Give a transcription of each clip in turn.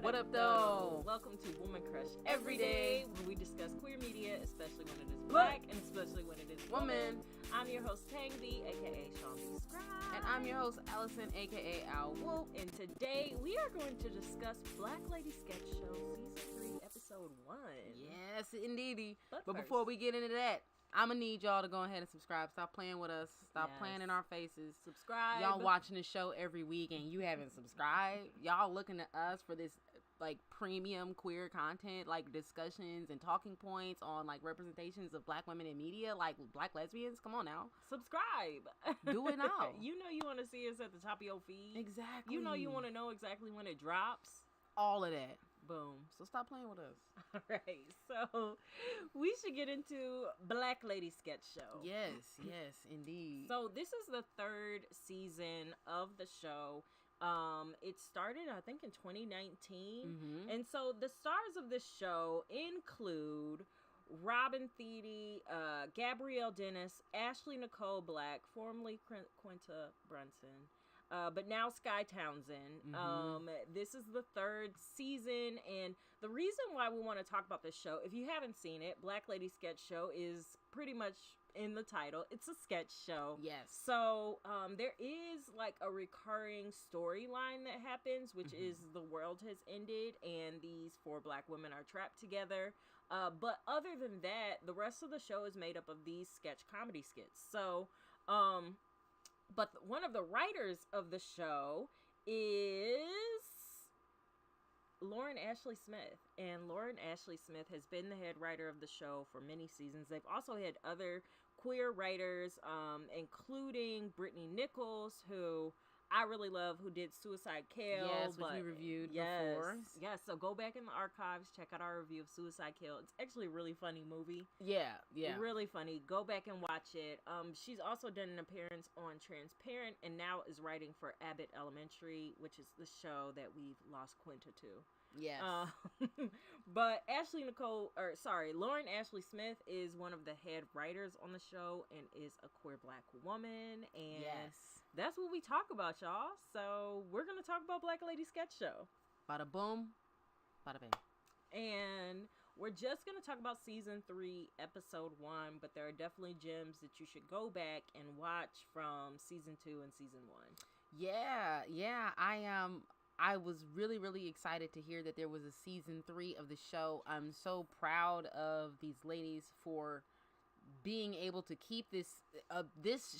What up, though? Welcome to Woman Crush Every Day, where we discuss queer media, especially when it is black and especially when it is woman. I'm your host, Tang B, aka Sean B. Scribe. And I'm your host, Allison, aka Al Wolf. And today we are going to discuss Black Lady Sketch Show Season 3, Episode 1. Yes, indeedy. But first, before we get into that, I'm going to need y'all to go ahead and subscribe. Stop playing with us. Stop playing in our faces. Subscribe. Y'all watching the show every week and you haven't subscribed. Y'all looking at us for this like premium queer content, like discussions and talking points on like representations of black women in media, like black lesbians. Come on now. Subscribe. Do it now. You know you want to see us at the top of your feed. Exactly. You know you want to know exactly when it drops. All of that. Boom. So stop playing with us. All right. So we should get into Black Lady Sketch Show. Yes, indeed. So this is the third season of the show. It started, I think, in 2019. Mm-hmm. And so the stars of this show include Robin Thede, Gabrielle Dennis, Ashley Nicole Black, formerly Quinta Brunson, but now Sky Townsend. Mm-hmm. This is the third season, and the reason why we want to talk about this show, if you haven't seen it, Black Lady Sketch Show is pretty much in the title. It's a sketch show. Yes. So there is like a recurring storyline that happens, which is the world has ended and these four black women are trapped together. But other than that, the rest of the show is made up of these sketch comedy skits. So, but one of the writers of the show is Lauren Ashley Smith. And Lauren Ashley Smith has been the head writer of the show for many seasons. They've also had other queer writers, including Brittany Nichols, who I really love, who did Suicide Kill. Yes, which we reviewed before. Yes, so go back in the archives, check out our review of Suicide Kill. It's actually a really funny movie. Yeah. Really funny. Go back and watch it. She's also done an appearance on Transparent and now is writing for Abbott Elementary, which is the show that we've lost Quinta to. Yes. But Lauren Ashley Smith is one of the head writers on the show and is a queer black woman. And yes, that's what we talk about, y'all. So we're going to talk about Black Lady Sketch Show. Bada boom, bada bang. And we're just going to talk about Season 3, Episode 1, but there are definitely gems that you should go back and watch from Season 2 and Season 1. Yeah. I was really, really excited to hear that there was a Season 3 of the show. I'm so proud of these ladies for being able to keep this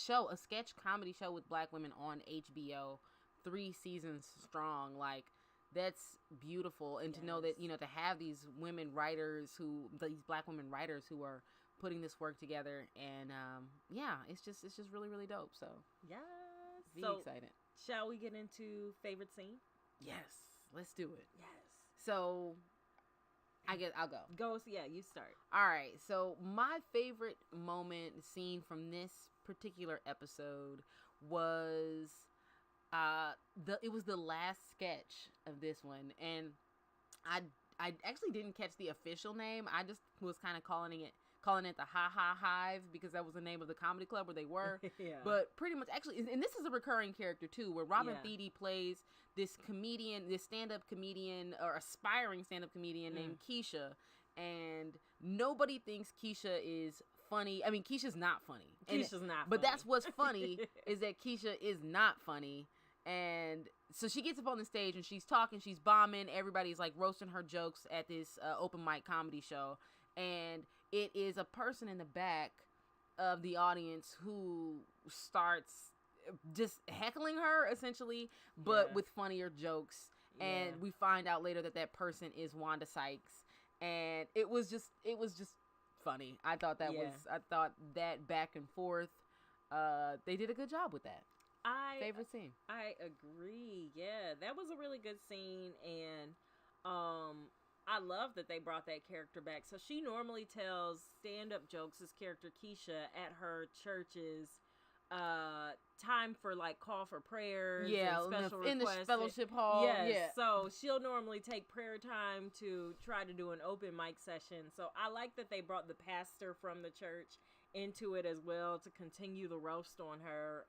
show, a sketch comedy show with black women on HBO, 3 seasons strong. Like, that's beautiful. And to know that, to have these black women writers who are putting this work together. And it's just really, really dope. So yes, be excited. Shall we get into favorite scene? Yes, let's do it. Yes. So, I guess I'll go. You start. All right. So, my favorite scene from this particular episode was it was the last sketch of this one, and I actually didn't catch the official name. I just was kind of calling it the Ha Ha Hive because that was the name of the comedy club where they were. Yeah. But pretty much, actually, and this is a recurring character too, where Robin Thede plays this stand-up comedian or aspiring stand-up comedian named Keisha, and nobody thinks Keisha is funny. I mean, Keisha's not funny. Keisha's not funny. But that's what's funny is that Keisha is not funny. And so she gets up on the stage and she's talking, she's bombing. Everybody's like roasting her jokes at this open mic comedy show. And it is a person in the back of the audience who starts just heckling her essentially, but with funnier jokes. And we find out later that person is Wanda Sykes. And it was just funny. I thought that back and forth, they did a good job with that. Favorite scene. I agree. Yeah, that was a really good scene, and I love that they brought that character back. So she normally tells stand-up jokes, this character Keisha, at her church's time for like call for prayers and special in requests. the fellowship hall. So she'll normally take prayer time to try to do an open mic session. So I like that they brought the pastor from the church into it as well to continue the roast on her.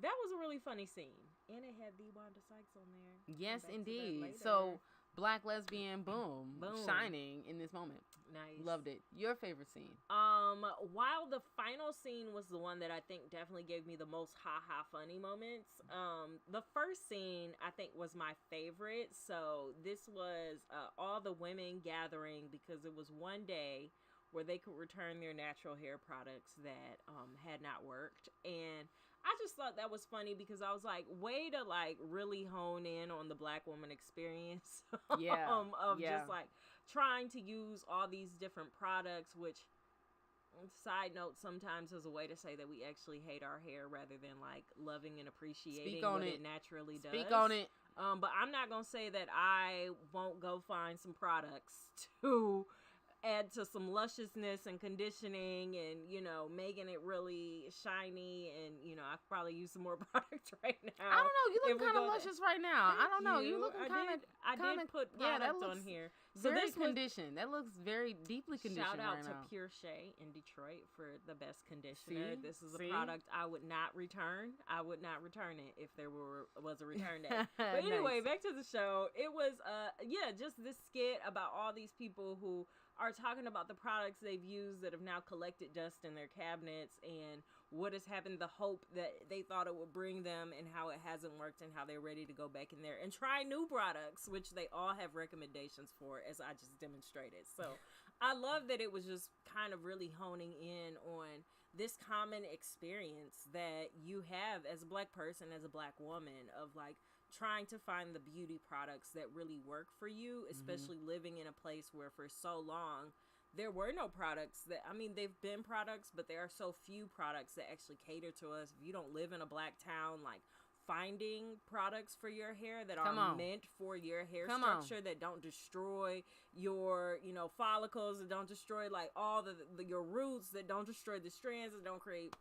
That was a really funny scene. And it had the Wanda Sykes on there. Yes, indeed. So Black lesbian, boom, Boom. shining in this moment. Nice. Loved it. Your favorite scene? While the final scene was the one that I think definitely gave me the most ha funny moments, the first scene I think was my favorite. So this was all the women gathering because it was one day where they could return their natural hair products that had not worked. And I just thought that was funny because I was like, way to like really hone in on the Black woman experience. Yeah. Just like trying to use all these different products, which, side note, sometimes is a way to say that we actually hate our hair rather than like loving and appreciating what it naturally does. Speak on it. But I'm not gonna say that I won't go find some products to add to some lusciousness and conditioning and, you know, making it really shiny. And, you know, I could probably use some more products right now. I don't know. You look kind of luscious right now. I don't know. You looking kind of. I did put product on here. So very this conditioned. That looks very deeply conditioned. Shout out right to now. Pure Shea in Detroit for the best conditioner. See? This is a product I would not return. I would not return it if there was a return day. But anyway, Nice. back to the show. It was just this skit about all these people who are talking about the products they've used that have now collected dust in their cabinets and what has happened, the hope that they thought it would bring them and how it hasn't worked and how they're ready to go back in there and try new products, which they all have recommendations for, as I just demonstrated. So I love that it was just kind of really honing in on this common experience that you have as a Black person, as a Black woman, of like trying to find the beauty products that really work for you, especially living in a place where for so long there were no products that, I mean, they've been products, but there are so few products that actually cater to us. If you don't live in a Black town, like finding products for your hair that are meant for your hair structure, that don't destroy your, you know, follicles, that don't destroy like all your roots, that don't destroy the strands, that don't create.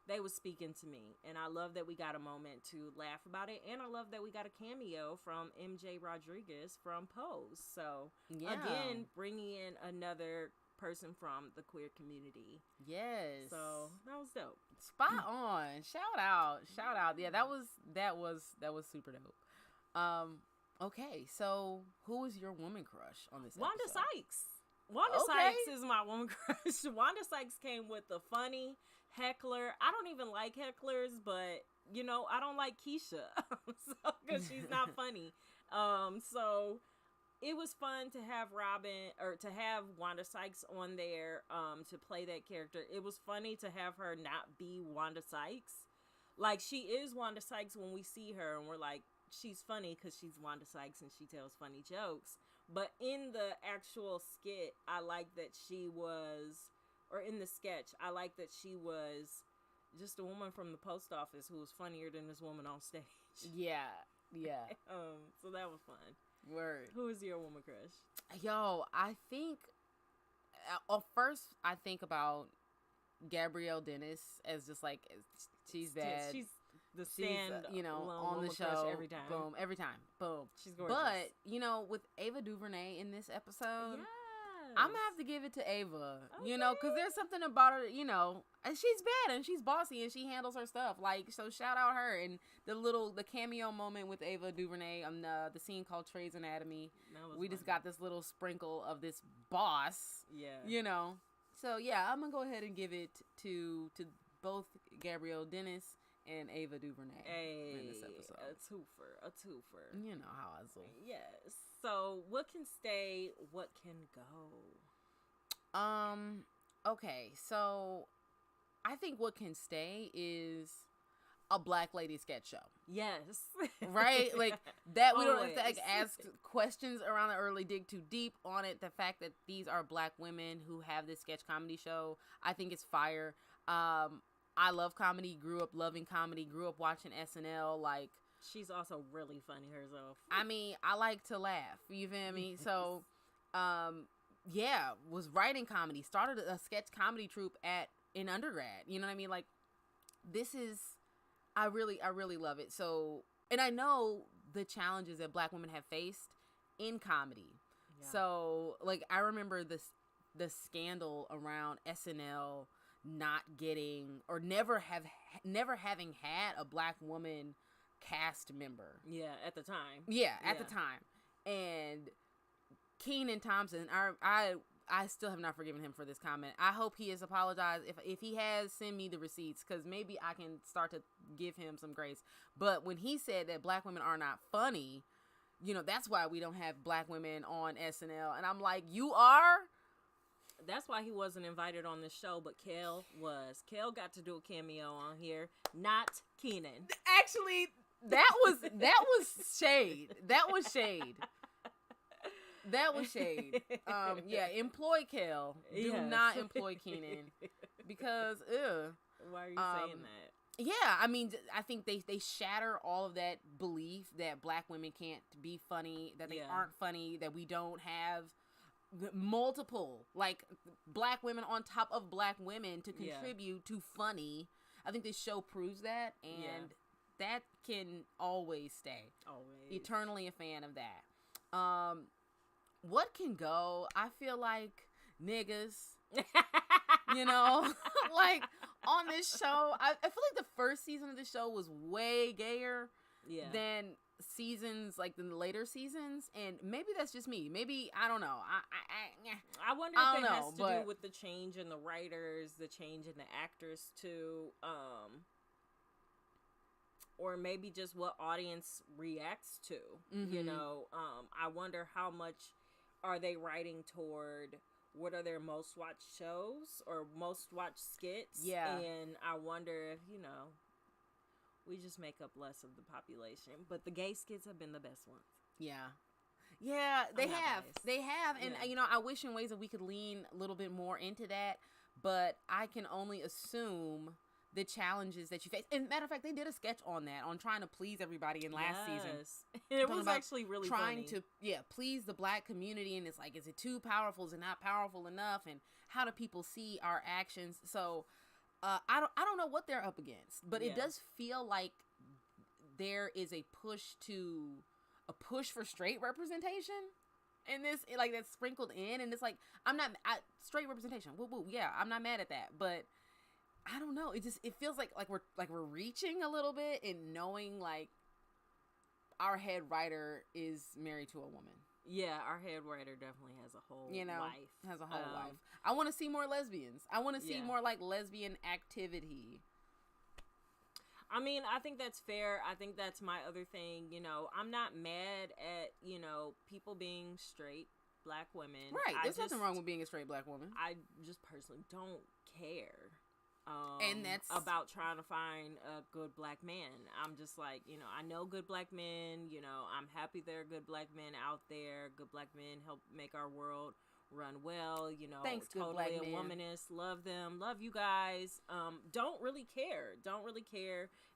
They was speaking to me, and I love that we got a moment to laugh about it, and I love that we got a cameo from MJ Rodriguez from Pose. So, again, bringing in another person from the queer community. Yes. So, that was dope. Spot on. Shout out. Yeah, that was super dope. Okay, so who is your woman crush on this Wanda episode? Sykes. Wanda Sykes is my woman crush. Wanda Sykes came with the funny heckler. I don't even like hecklers, but you know, I don't like Keisha because she's not funny. So it was fun to have Wanda Sykes on there to play that character. It was funny to have her not be Wanda Sykes. Like, she is Wanda Sykes when we see her and we're like, she's funny because she's Wanda Sykes and she tells funny jokes. But in the actual skit, I like that she was, or in the sketch, I like that she was just a woman from the post office who was funnier than this woman on stage. Yeah. So that was fun. Word. Who is your woman crush? Yo, I think, first I think about Gabrielle Dennis as just like, she's bad. She's the stand, you know, on the show every time. Boom. She's gorgeous. But, you know, with Ava DuVernay in this episode, yes. I'm gonna have to give it to Ava, you know, because there's something about her, you know, and she's bad and she's bossy and she handles her stuff. Like, so shout out her. And the cameo moment with Ava DuVernay on the scene called Trey's Anatomy. We just got this little sprinkle of this boss, you know. So yeah, I'm gonna go ahead and give it to both Gabrielle Dennis and Ava DuVernay in this episode. A twofer. You know how I was. Yes. So, what can stay? What can go? Okay. So, I think what can stay is a Black lady sketch show. Yes. Right? Like that. We don't have to like ask questions around it or really dig too deep on it. The fact that these are Black women who have this sketch comedy show, I think it's fire. I love comedy, grew up loving comedy, grew up watching SNL. Like, she's also really funny herself. I mean, I like to laugh. You feel me? So, was writing comedy, started a sketch comedy troupe in undergrad. You know what I mean? Like, I really love it. So, and I know the challenges that Black women have faced in comedy. Yeah. So, like, I remember the scandal around SNL not getting or never having had a Black woman cast member. Yeah, at the time. Yeah, at the time. And Kenan Thompson, I still have not forgiven him for this comment. I hope he has apologized. If he has, send me the receipts, because maybe I can start to give him some grace. But when he said that black women are not funny, that's why we don't have black women on SNL. And I'm like, you are? That's why he wasn't invited on the show, but Kel was. Kel got to do a cameo on here, not Kenan. Actually, that was shade. That was shade. That was shade. Yeah, employ Kel. Do not employ Kenan. Because, why are you saying that? Yeah, I mean, I think they shatter all of that belief that black women can't be funny, that they aren't funny, that we don't have multiple, like, black women on top of black women to contribute to funny. I think this show proves that, and that can always stay. Always. Eternally a fan of that. What can go? I feel like niggas, like on this show. I feel like the first season of the show was way gayer than seasons, like the later seasons. And maybe that's just me. Maybe, I don't know. I wonder if it has to do with the change in the writers, the change in the actors too. Or maybe just what audience reacts to, I wonder how much are they writing toward what are their most watched shows or most watched skits? Yeah. And I wonder if, we just make up less of the population. But the gay skits have been the best ones. Yeah. Yeah, they have. Biased. They have. And, I wish in ways that we could lean a little bit more into that. But I can only assume the challenges that you face. And matter of fact, they did a sketch on that, on trying to please everybody in last season. It was actually really trying funny. to please the black community, and it's like, is it too powerful? Is it not powerful enough? And how do people see our actions? So I don't know what they're up against, but it does feel like there is a push for straight representation in this, like, that's sprinkled in, and it's like, straight representation. Woo woo, yeah, I'm not mad at that, but I don't know. It feels like we're reaching a little bit in knowing, like, our head writer is married to a woman. Yeah, our head writer definitely has a whole life. Has a whole life. I want to see more lesbians. I want to see more, like, lesbian activity. I mean, I think that's fair. I think that's my other thing. I'm not mad at, people being straight black women. Right. There's nothing wrong with being a straight black woman. I just personally don't care. And that's about trying to find a good black man. I'm just like, I know good black men, I'm happy there are good black men out there. Good black men help make our world run well, Thanks, totally good black a womanist. Love them. Love you guys. Don't really care.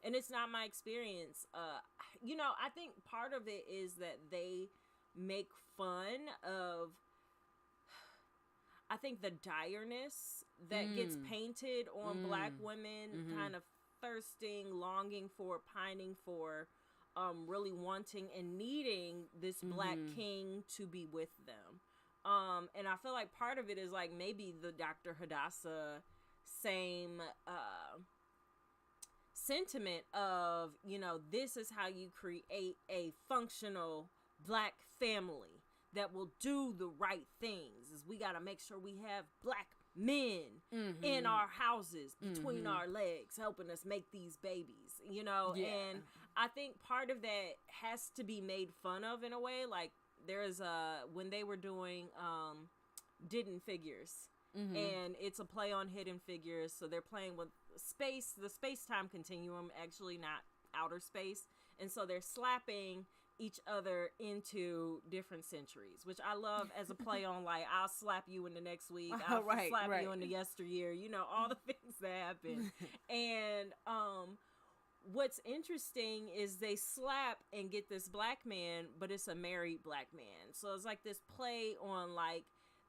And it's not my experience. I think part of it is that they make fun of, I think, the direness that gets painted on black women, kind of thirsting, longing for, pining for, really wanting and needing this black king to be with them. And I feel like part of it is, like, maybe the Dr. Hadassah same sentiment of, this is how you create a functional black family that will do the right things. Is we got to make sure we have black men in our houses, between our legs, helping us make these babies, and I think part of that has to be made fun of in a way. Like, there's when they were doing Hidden Figures, and it's a play on Hidden Figures, so they're playing with the space-time continuum, actually not outer space, and so they're slapping each other into different centuries, which I love as a play on, like, I'll slap you in the next week, I'll slap you in the yesteryear, all the things that happen. And what's interesting is they slap and get this black man, but it's a married black man. So it's like this play on, like,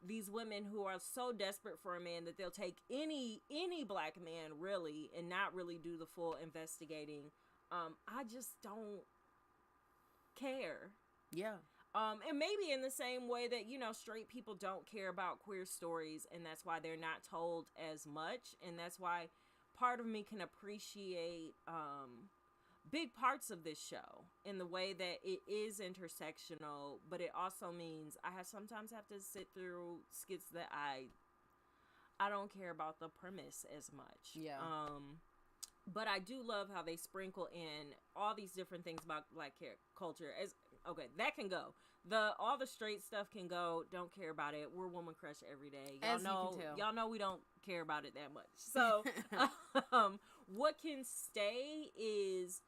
these women who are so desperate for a man that they'll take any black man, really, and not really do the full investigating. I just don't care. Yeah. And maybe in the same way that, straight people don't care about queer stories, and that's why they're not told as much, and that's why part of me can appreciate big parts of this show. in the way that it is intersectional, but it also means sometimes have to sit through skits that I don't care about the premise as much. Yeah. But I do love how they sprinkle in all these different things about Black culture. That can go. All the straight stuff can go. Don't care about it. We're woman crush every day. Y'all know we don't care about it that much. So, what can stay is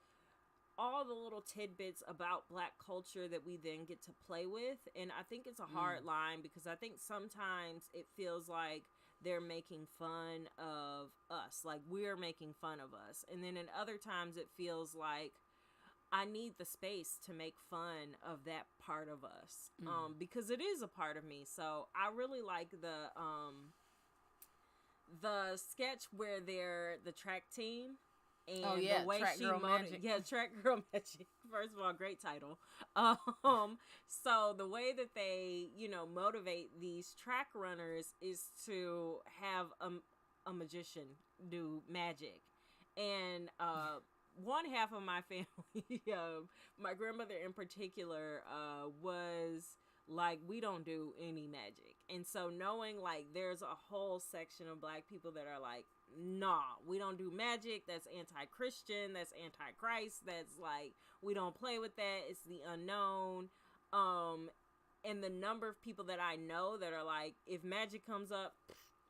all the little tidbits about Black culture that we then get to play with. And I think it's a hard line, because I think sometimes it feels like they're making fun of us, like we're making fun of us. And then in other times it feels like I need the space to make fun of that part of us, because it is a part of me. So I really like the sketch where they're the track team. And the way Track Girl Magic. Yeah, Track Girl Magic. First of all, great title. So the way that they, motivate these track runners is to have a magician do magic. And one half of my family, my grandmother in particular, was like, we don't do any magic. And so knowing like there's a whole section of Black people that are like, nah, we don't do magic. That's anti-Christian. That's anti-Christ. That's like, we don't play with that. It's the unknown. And the number of people that I know that are like, if magic comes up,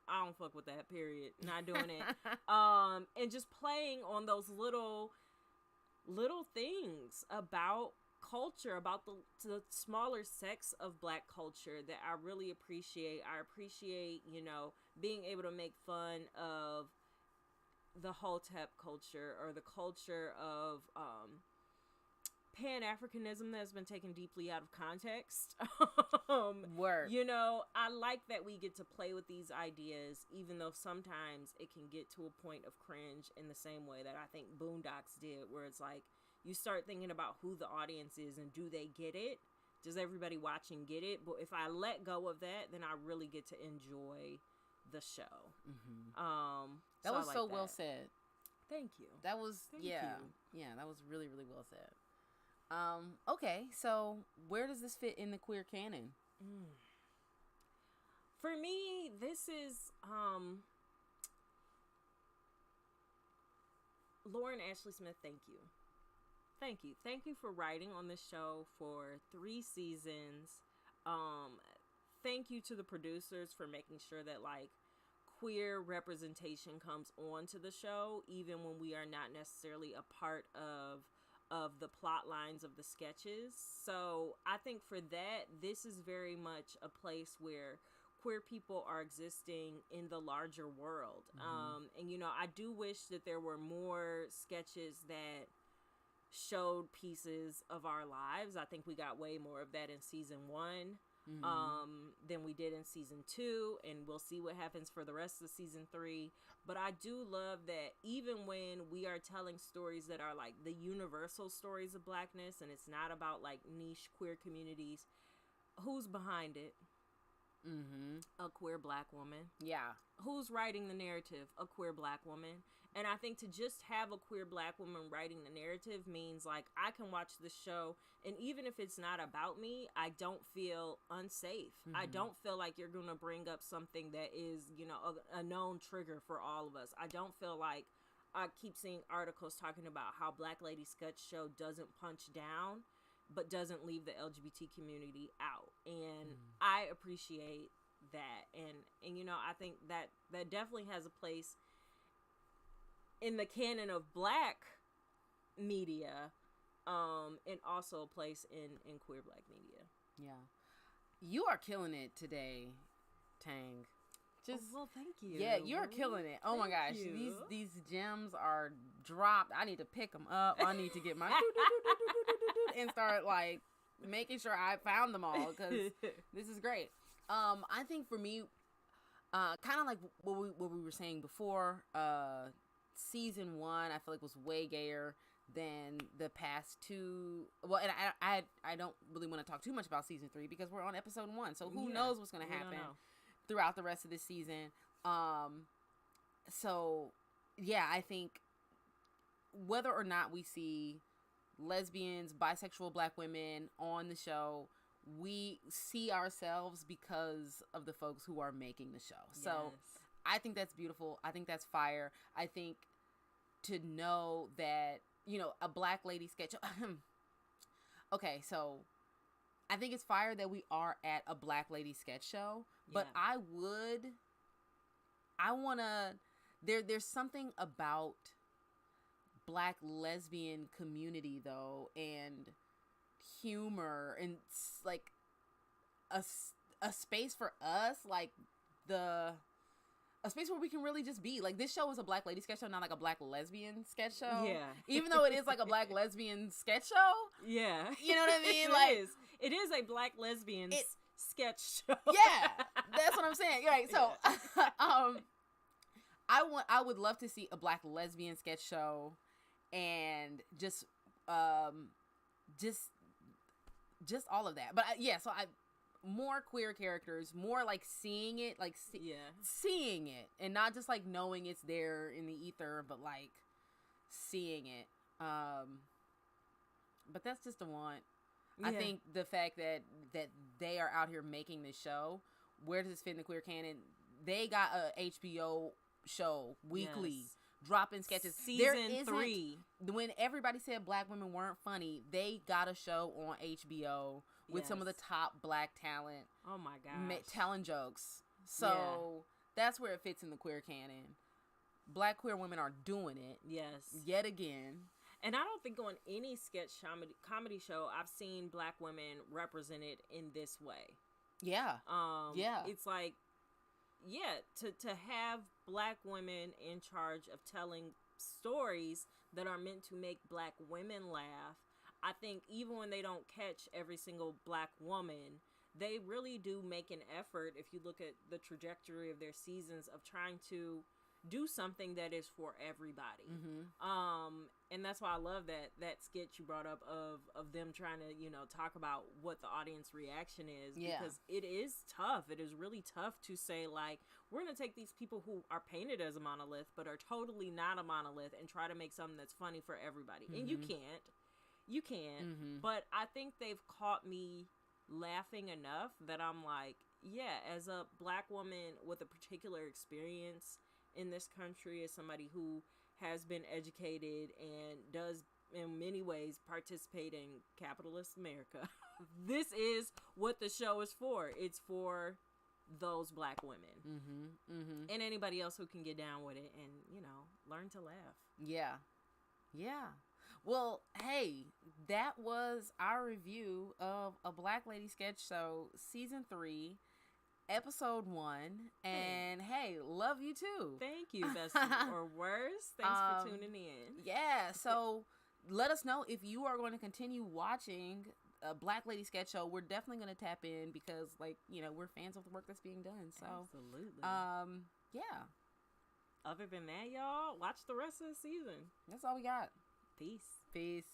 I don't fuck with that, period. Not doing it. And just playing on those little things about culture, about the smaller sects of Black culture that I really appreciate. I appreciate, being able to make fun of the Hotep culture, or the culture of Pan-Africanism that's been taken deeply out of context. Word. I like that we get to play with these ideas, even though sometimes it can get to a point of cringe, in the same way that I think Boondocks did, where it's like, you start thinking about who the audience is and do they get it? Does everybody watching get it? But if I let go of that, then I really get to enjoy the show. That was so well said. Thank you. That was, yeah, that was really, really well said. Okay, so where does this fit in the queer canon? For me, this is Lauren Ashley Smith, thank you. Thank you for writing on this show for 3 seasons. Thank you to the producers for making sure that like queer representation comes onto the show, even when we are not necessarily a part of the plot lines of the sketches. So I think for that, this is very much a place where queer people are existing in the larger world. And I do wish that there were more sketches that showed pieces of our lives. I think we got way more of that in season 1 than we did in season 2, and we'll see what happens for the rest of season 3. But I do love that even when we are telling stories that are like the universal stories of Blackness, and it's not about like niche queer communities, who's behind it? A queer Black woman. Yeah. Who's writing the narrative? A queer Black woman. And I think to just have a queer Black woman writing the narrative means like I can watch the show, and even if it's not about me, I don't feel unsafe. I don't feel like you're going to bring up something that is, a known trigger for all of us. I don't feel like I keep seeing articles talking about how Black Lady Sketch Show doesn't punch down, but doesn't leave the LGBT community out. And I appreciate that. And I think that definitely has a place in the canon of Black media, and also a place in queer Black media. Yeah. You are killing it today, Tang. Well, thank you. Yeah, you're killing it. Oh my gosh. These gems are dropped. I need to pick them up. I need to get my and start like making sure I found them all, because this is great. I think for me, kind of like what we were saying before, season 1 I feel like was way gayer than the past 2. Well, and I don't really want to talk too much about season 3 because we're on episode 1, so who knows what's going to happen throughout the rest of this season. So yeah, I think whether or not we see lesbians, bisexual black women on the show, we see ourselves because of the folks who are making the show. Yes. So I think that's beautiful. I think that's fire. I think to know that, you know, a black lady sketch. Okay, so I think it's fire that we are at a black lady sketch show, but I want to, there's something about black lesbian community though, and humor, and like a space for us, like a space where we can really just be like, this show is a black lady sketch show, not like a black lesbian sketch show. Yeah. Even though it is like a black lesbian sketch show. Yeah. You know what I mean? It is a black lesbian sketch show. Yeah. That's what I'm saying. Right. So, I would love to see a black lesbian sketch show, and just all of that. But so more queer characters, more like seeing it, like seeing it, and not just like knowing it's there in the ether, but like seeing it. But that's just a want. Yeah. I think the fact that they are out here making this show, where does this fit in the queer canon? They got a HBO show weekly, dropping sketches. Season 3. When everybody said black women weren't funny, they got a show on HBO with some of the top black talent. Oh my gosh. Telling jokes. So that's where it fits in the queer canon. Black queer women are doing it. Yes. Yet again. And I don't think on any sketch comedy show I've seen black women represented in this way. Yeah. It's like, to have black women in charge of telling stories that are meant to make black women laugh. I think even when they don't catch every single black woman, they really do make an effort, if you look at the trajectory of their seasons, of trying to do something that is for everybody. Mm-hmm. And that's why I love that sketch you brought up of them trying to, talk about what the audience reaction is. Because it is tough. It is really tough to say, like, we're going to take these people who are painted as a monolith, but are totally not a monolith, and try to make something that's funny for everybody. Mm-hmm. And you can't. Mm-hmm. But I think they've caught me laughing enough that I'm like, as a black woman with a particular experience in this country, as somebody who has been educated and does in many ways participate in capitalist America, this is what the show is for. It's for those black women. Mm-hmm. Mm-hmm. And anybody else who can get down with it and, learn to laugh. Yeah. Well, hey, that was our review of A Black Lady Sketch Show Season 3, Episode 1. And hey, love you too. Thank you, bestie. Or worse, thanks for tuning in. Yeah, so let us know if you are going to continue watching A Black Lady Sketch Show. We're definitely going to tap in because, we're fans of the work that's being done. So, absolutely. Yeah. Other than that, y'all, watch the rest of the season. That's all we got. Peace. Peace.